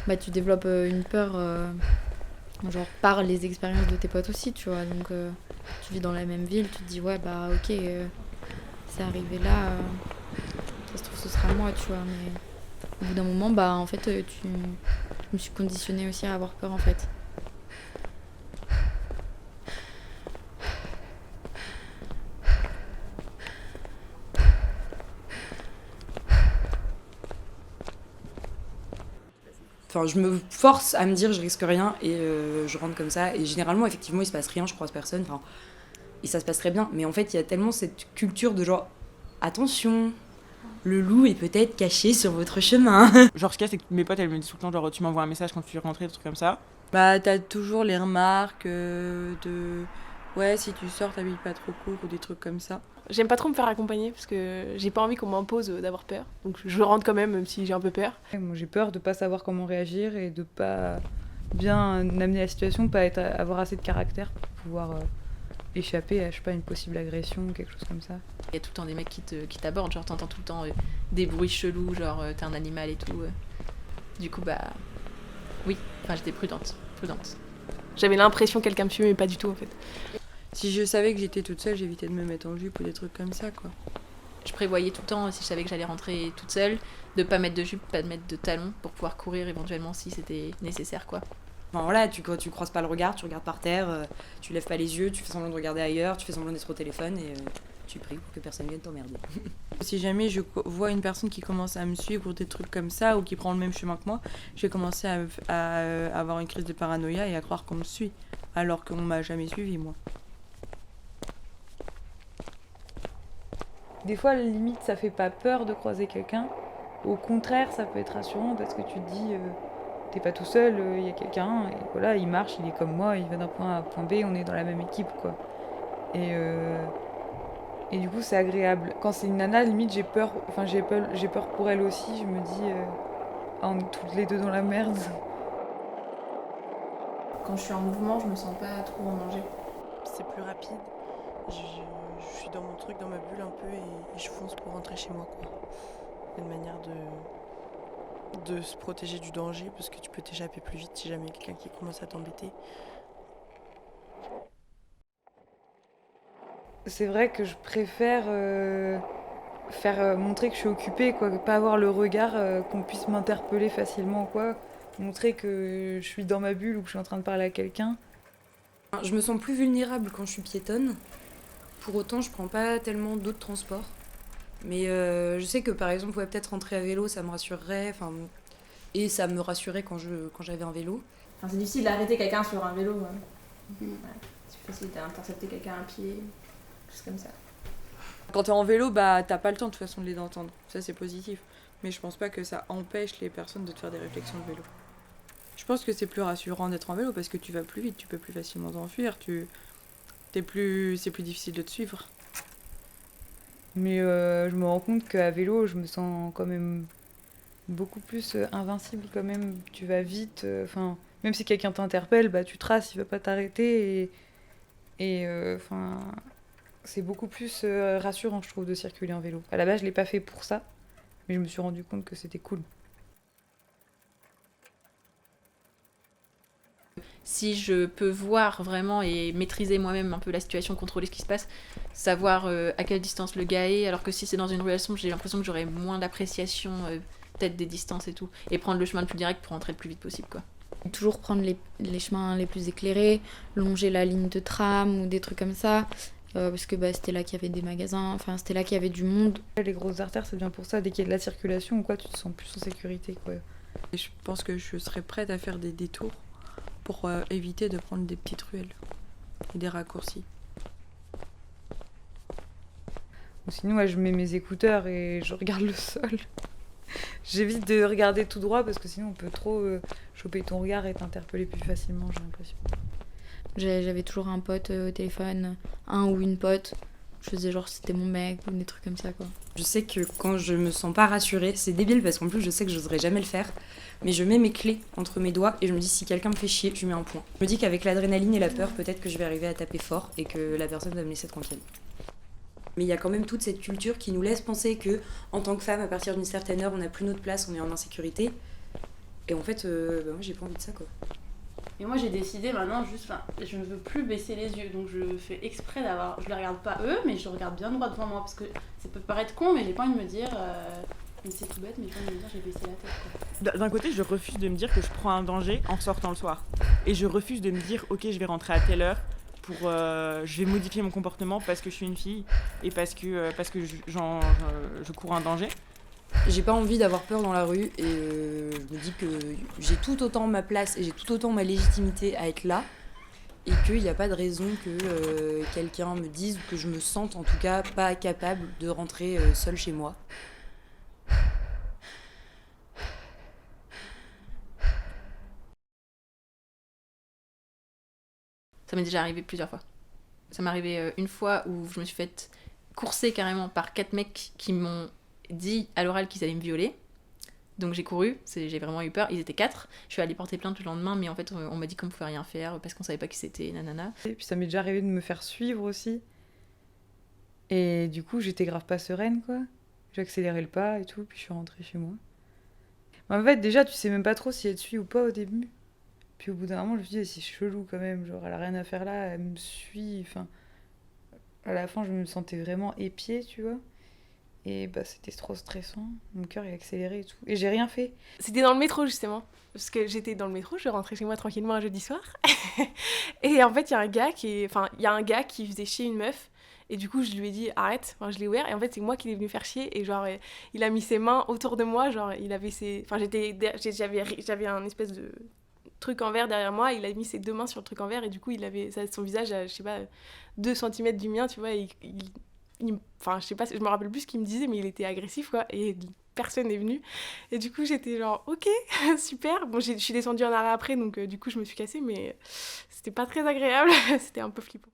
bah, tu développes une peur, genre par les expériences de tes potes aussi, tu vois. Donc tu vis dans la même ville, tu te dis ouais bah ok, c'est arrivé là, ça se trouve ce sera moi, tu vois. Mais au bout d'un moment, bah en fait, je me suis conditionnée aussi à avoir peur en fait. Enfin, je me force à me dire je risque rien et je rentre comme ça. Et généralement, effectivement, il se passe rien, je croise personne. Enfin, et ça se passe très bien. Mais en fait, il y a tellement cette culture de genre attention, le loup est peut-être caché sur votre chemin. Genre, ce qu'il y a, c'est que mes potes, elles me disent tout le temps, genre, tu m'envoies un message quand tu es rentré, des trucs comme ça. Bah, t'as toujours les remarques de. Ouais, si tu sors, t'habilles pas trop court ou des trucs comme ça. J'aime pas trop me faire accompagner parce que j'ai pas envie qu'on m'impose d'avoir peur. Donc je rentre quand même si j'ai un peu peur. Moi, j'ai peur de pas savoir comment réagir et de pas bien amener la situation, pas avoir assez de caractère pour pouvoir échapper à, je sais pas, une possible agression ou quelque chose comme ça. Il y a tout le temps des mecs qui t'abordent, genre t'entends tout le temps des bruits chelous, genre t'es un animal et tout. Du coup, bah. Oui, enfin j'étais prudente. J'avais l'impression que quelqu'un me suivait, mais pas du tout en fait. Si je savais que j'étais toute seule, j'évitais de me mettre en jupe ou des trucs comme ça, quoi. Je prévoyais tout le temps, si je savais que j'allais rentrer toute seule, de pas mettre de jupe, pas de mettre de talons, pour pouvoir courir éventuellement si c'était nécessaire, quoi. Enfin voilà, quand tu croises pas le regard, tu regardes par terre, tu lèves pas les yeux, tu fais semblant de regarder ailleurs, tu fais semblant d'être au téléphone et tu pries pour que personne vienne t'emmerder. Si jamais je vois une personne qui commence à me suivre ou des trucs comme ça, ou qui prend le même chemin que moi, je vais commencer à avoir une crise de paranoïa et à croire qu'on me suit, alors qu'on m'a jamais suivi, moi. Des fois, à la limite, ça fait pas peur de croiser quelqu'un. Au contraire, ça peut être rassurant parce que tu te dis, t'es pas tout seul, il y a quelqu'un, et voilà, il marche, il est comme moi, il va d'un point A à un point B, on est dans la même équipe, quoi. Et du coup, c'est agréable. Quand c'est une nana, limite, j'ai peur, enfin, j'ai peur pour elle aussi, je me dis, ah, on est toutes les deux dans la merde. Quand je suis en mouvement, je me sens pas trop en danger. C'est plus rapide. Je suis dans mon truc, dans ma bulle un peu et je fonce pour rentrer chez moi, quoi. Une manière de se protéger du danger parce que tu peux t'échapper plus vite si jamais il y a quelqu'un qui commence à t'embêter. C'est vrai que je préfère faire montrer que je suis occupée, quoi, pas avoir le regard qu'on puisse m'interpeller facilement, quoi. Montrer que je suis dans ma bulle ou que je suis en train de parler à quelqu'un. Je me sens plus vulnérable quand je suis piétonne. Pour autant, je prends pas tellement d'autres transports. Mais je sais que par exemple, ouais, peut-être rentrer à vélo, ça me rassurerait. Et ça me rassurait quand j'avais un vélo. Enfin, c'est difficile d'arrêter quelqu'un sur un vélo. Ouais. C'est facile d'intercepter quelqu'un à pied, choses comme ça. Quand t'es en vélo, bah t'as pas le temps de toute façon de les entendre. Ça, c'est positif. Mais je pense pas que ça empêche les personnes de te faire des réflexions de vélo. Je pense que c'est plus rassurant d'être en vélo parce que tu vas plus vite, tu peux plus facilement t'enfuir, c'est plus difficile de te suivre. Mais je me rends compte qu'à vélo, je me sens quand même beaucoup plus invincible quand même. Tu vas vite, enfin, même si quelqu'un t'interpelle, bah tu traces, il va pas t'arrêter enfin, c'est beaucoup plus rassurant, je trouve, de circuler en vélo. À la base, je l'ai pas fait pour ça, mais je me suis rendu compte que c'était cool. Si je peux voir vraiment et maîtriser moi-même un peu la situation, contrôler ce qui se passe, savoir à quelle distance le gars est, alors que si c'est dans une relation, j'ai l'impression que j'aurais moins d'appréciation peut-être des distances et tout, et prendre le chemin le plus direct pour rentrer le plus vite possible, quoi. Toujours prendre les chemins les plus éclairés, longer la ligne de tram ou des trucs comme ça, parce que bah, c'était là qu'il y avait des magasins, enfin c'était là qu'il y avait du monde. Les grosses artères, c'est bien pour ça. Dès qu'il y a de la circulation ou quoi, tu te sens plus en sécurité, quoi. Et je pense que je serais prête à faire des détours pour éviter de prendre des petites ruelles et des raccourcis. Ou sinon, ouais, je mets mes écouteurs et je regarde le sol. J'évite de regarder tout droit parce que sinon on peut trop choper ton regard et t'interpeller plus facilement, j'ai l'impression. J'avais toujours un pote au téléphone, un ou une pote. Je faisais genre c'était mon mec ou des trucs comme ça, quoi. Je sais que quand je me sens pas rassurée, c'est débile parce qu'en plus je sais que j'oserais jamais le faire, mais je mets mes clés entre mes doigts et je me dis si quelqu'un me fait chier, je lui mets un point. Je me dis qu'avec l'adrénaline et la peur, peut-être que je vais arriver à taper fort et que la personne va me laisser tranquille. Mais il y a quand même toute cette culture qui nous laisse penser que, en tant que femme, à partir d'une certaine heure, on n'a plus notre place, on est en insécurité. Et en fait, moi j'ai pas envie de ça quoi. Et moi j'ai décidé maintenant juste, je ne veux plus baisser les yeux, donc je fais exprès d'avoir, je les regarde pas eux, mais je regarde bien droit devant moi, parce que ça peut paraître con, mais j'ai pas envie de me dire, mais c'est tout bête, mais j'ai pas envie de me dire j'ai baissé la tête quoi. D'un côté, je refuse de me dire que je prends un danger en sortant le soir. Et je refuse de me dire, ok, je vais rentrer à telle heure, je vais modifier mon comportement parce que je suis une fille et parce que je cours un danger. J'ai pas envie d'avoir peur dans la rue et je me dis que j'ai tout autant ma place et j'ai tout autant ma légitimité à être là et qu'il n'y a pas de raison que quelqu'un me dise ou que je me sente en tout cas pas capable de rentrer seule chez moi. Ça m'est déjà arrivé plusieurs fois. Ça m'est arrivé une fois où je me suis fait courser carrément par 4 mecs qui m'ont dit à l'oral qu'ils allaient me violer. Donc j'ai couru, j'ai vraiment eu peur. Ils étaient 4. Je suis allée porter plainte le lendemain, mais en fait on m'a dit qu'on pouvait rien faire parce qu'on savait pas qui c'était, nanana. Et puis ça m'est déjà arrivé de me faire suivre aussi. Et du coup, j'étais grave pas sereine, quoi. J'ai accéléré le pas et tout, puis je suis rentrée chez moi. Mais en fait, déjà, tu sais même pas trop si elle te suit ou pas au début. Puis au bout d'un moment, je me suis dit, c'est chelou quand même. Genre, elle a rien à faire là, elle me suit. Enfin, à la fin, je me sentais vraiment épiée, tu vois. Et bah, c'était trop stressant. Mon cœur est accéléré et tout. Et j'ai rien fait. C'était dans le métro, justement. Parce que j'étais dans le métro, je rentrais chez moi tranquillement un jeudi soir. Et en fait, il y a un gars qui faisait chier une meuf. Et du coup, je lui ai dit arrête. Enfin, je l'ai ouvert. Et en fait, c'est moi qui l'ai venu faire chier. Et genre, il a mis ses mains autour de moi. Genre, il avait ses. Enfin, j'avais un espèce de truc en verre derrière moi. Il a mis ses 2 mains sur le truc en verre. Et du coup, il avait son visage à, je sais pas, 2 cm du mien, tu vois. Et enfin, je sais pas, je me rappelle plus ce qu'il me disait, mais il était agressif, quoi. Et personne n'est venu. Et du coup, j'étais genre, ok, super. Bon, je suis descendue en arrêt après, donc du coup, je me suis cassée, mais c'était pas très agréable. C'était un peu flippant.